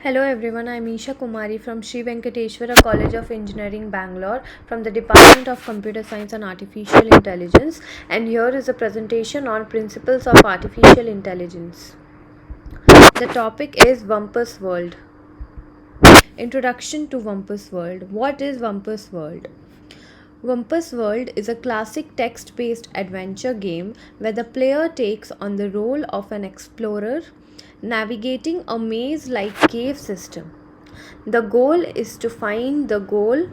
Hello everyone, I am Isha Kumari from Sri Venkateshwara College of Engineering, Bangalore, from the Department of Computer Science and Artificial Intelligence, and here is a presentation on principles of artificial intelligence. The topic is Wumpus World. Introduction to Wumpus World. What is Wumpus World? Wumpus World is a classic text-based adventure game where the player takes on the role of an explorer navigating a maze-like cave system. The goal is to find the gold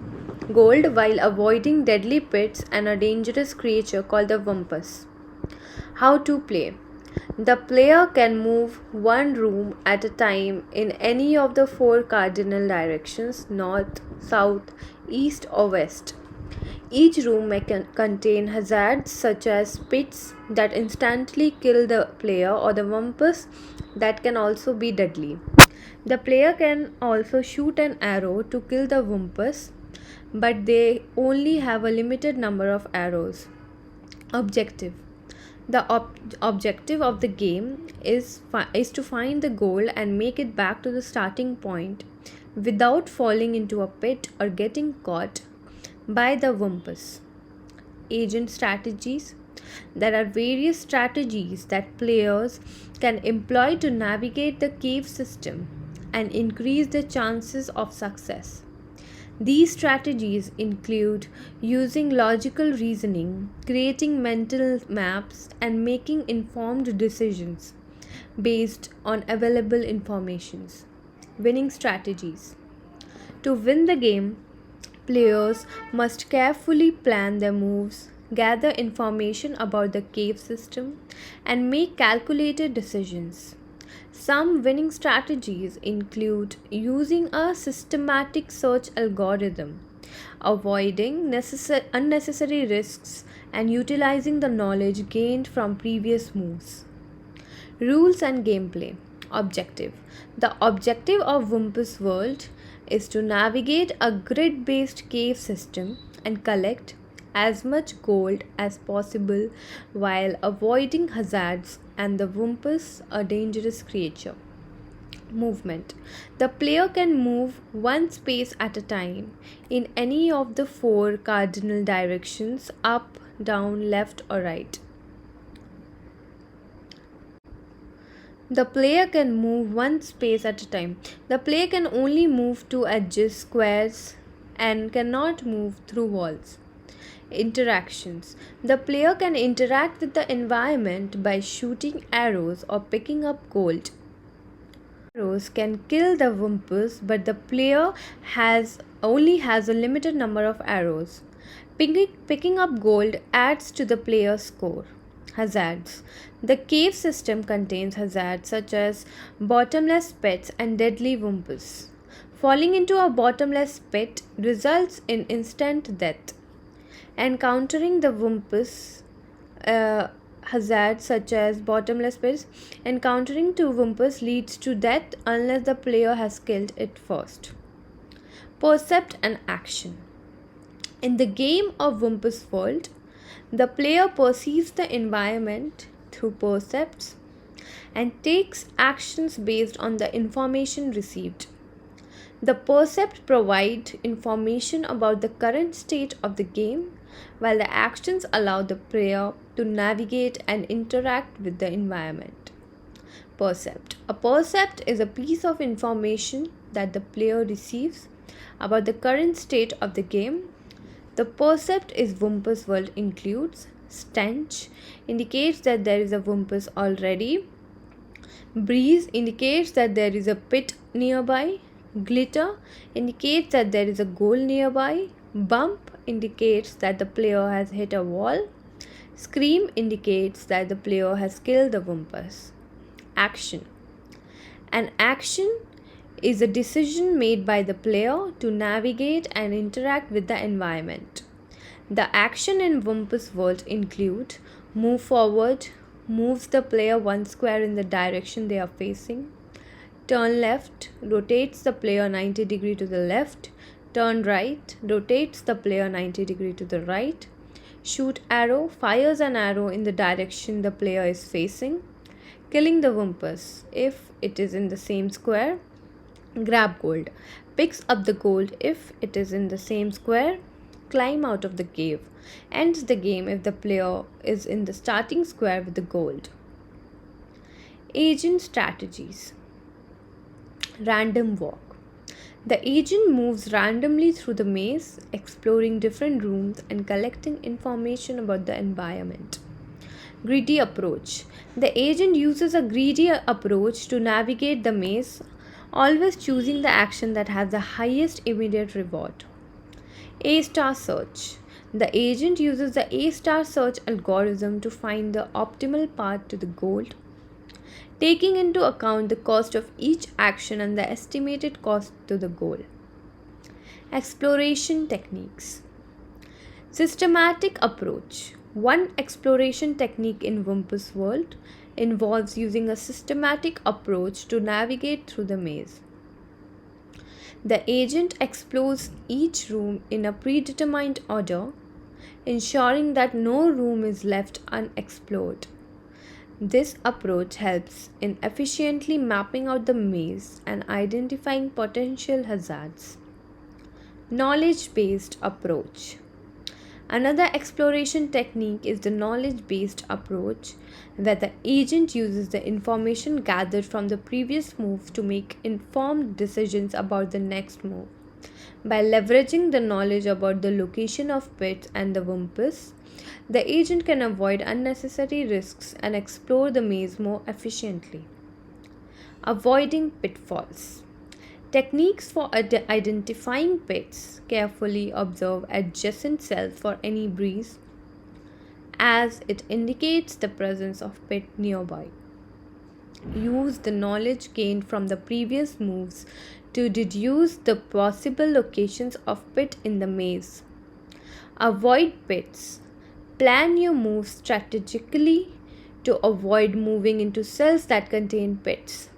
while avoiding deadly pits and a dangerous creature called the Wumpus. How to play? The player can move one room at a time in any of the four cardinal directions: north, south, east, or west. Each room may contain hazards such as pits that instantly kill the player or the Wumpus that can also be deadly. The player can also shoot an arrow to kill the Wumpus, but they only have a limited number of arrows. Objective. The objective of the game is to find the goal and make it back to the starting point without falling into a pit or getting caught by the Wumpus. Agent strategies. There are various strategies that players can employ to navigate the cave system and increase the chances of success. These strategies include using logical reasoning, creating mental maps, and making informed decisions based on available informations. Winning strategies. To win the game, players must carefully plan their moves, gather information about the cave system, and make calculated decisions. Some winning strategies include using a systematic search algorithm, avoiding unnecessary risks, and utilizing the knowledge gained from previous moves. Rules and gameplay. Objective. The objective of Wumpus World is to navigate a grid based cave system and collect as much gold as possible while avoiding hazards and the Wumpus, a dangerous creature. Movement. The player can move one space at a time in any of the four cardinal directions: up, down, left, or right. The player can move one space at a time. The player can only move to edges, squares, and cannot move through walls. Interactions. The player can interact with the environment by shooting arrows or picking up gold. Arrows can kill the Wumpus, but the player only has a limited number of arrows. Picking up gold adds to the player's score. Hazards. The cave system contains hazards such as bottomless pits and deadly Wumpus. Falling into a bottomless pit results in instant death. Encountering the Wumpus hazards such as bottomless pits. Encountering two Wumpus leads to death unless the player has killed it first. Percept and action. In the game of Wumpus World, the player perceives the environment through percepts and takes actions based on the information received. The percept provide information about the current state of the game, while the actions allow the player to navigate and interact with the environment. Percept. A percept is a piece of information that the player receives about the current state of the game. The percept is Wumpus World includes stench, indicates that there is a Wumpus already. Breeze indicates that there is a pit nearby. Glitter indicates that there is a goal nearby. Bump indicates that the player has hit a wall. Scream indicates that the player has killed the Wumpus. Action. An action is a decision made by the player to navigate and interact with the environment. The action in Wumpus World include move forward, moves the player one square in the direction they are facing. Turn left, rotates the player 90 degrees to the left. Turn right, rotates the player 90 degrees to the right. Shoot arrow, fires an arrow in the direction the player is facing. Killing the Wumpus if it is in the same square. Grab gold. Picks up the gold if it is in the same square. Climb out of the cave. Ends the game if the player is in the starting square with the gold. Agent strategies. Random walk. The agent moves randomly through the maze, exploring different rooms and collecting information about the environment. Greedy approach. The agent uses a greedy approach to navigate the maze, always choosing the action that has the highest immediate reward. A star search. The agent uses the A star search algorithm to find the optimal path to the goal, taking into account the cost of each action and the estimated cost to the goal. Exploration techniques. Systematic approach. One exploration technique in Wumpus world involves using a systematic approach to navigate through the maze. The agent explores each room in a predetermined order, ensuring that no room is left unexplored. This approach helps in efficiently mapping out the maze and identifying potential hazards. Knowledge-based approach. Another exploration technique is the knowledge-based approach, where the agent uses the information gathered from the previous move to make informed decisions about the next move. By leveraging the knowledge about the location of pits and the Wumpus, the agent can avoid unnecessary risks and explore the maze more efficiently. Avoiding pitfalls. Techniques for identifying pits. Carefully observe adjacent cells for any breeze, as it indicates the presence of pit nearby. Use the knowledge gained from the previous moves to deduce the possible locations of pit in the maze. Avoid pits. Plan your moves strategically to avoid moving into cells that contain pits.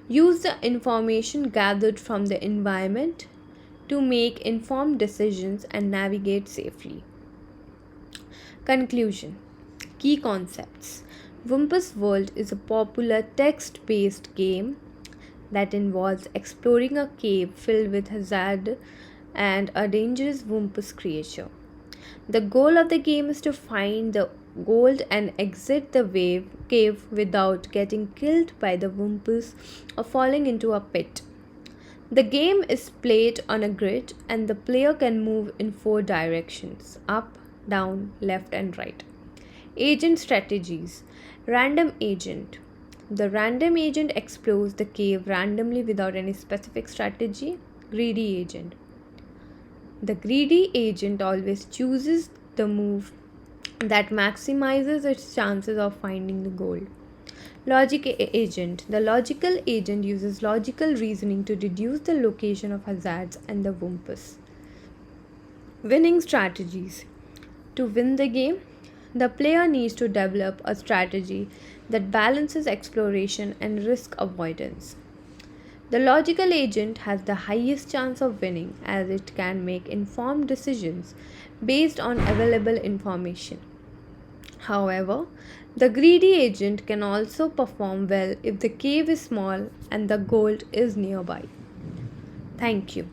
Use the information gathered from the environment to make informed decisions and navigate safely. Conclusion. Key concepts. Wumpus World is a popular text-based game that involves exploring a cave filled with hazard and a dangerous Wumpus creature. The goal of the game is to find the gold and exit the cave without getting killed by the Wumpus or falling into a pit. The game is played on a grid and the player can move in 4 directions: up, down, left and right. Agent strategies. Random agent. The random agent explores the cave randomly without any specific strategy. Greedy agent. The greedy agent always chooses the move that maximizes its chances of finding the gold. Logic agent. The logical agent uses logical reasoning to deduce the location of hazards and the Wumpus. Winning strategies. To win the game, the player needs to develop a strategy that balances exploration and risk avoidance. The logical agent has the highest chance of winning as it can make informed decisions based on available information. However, the greedy agent can also perform well if the cave is small and the gold is nearby. Thank you.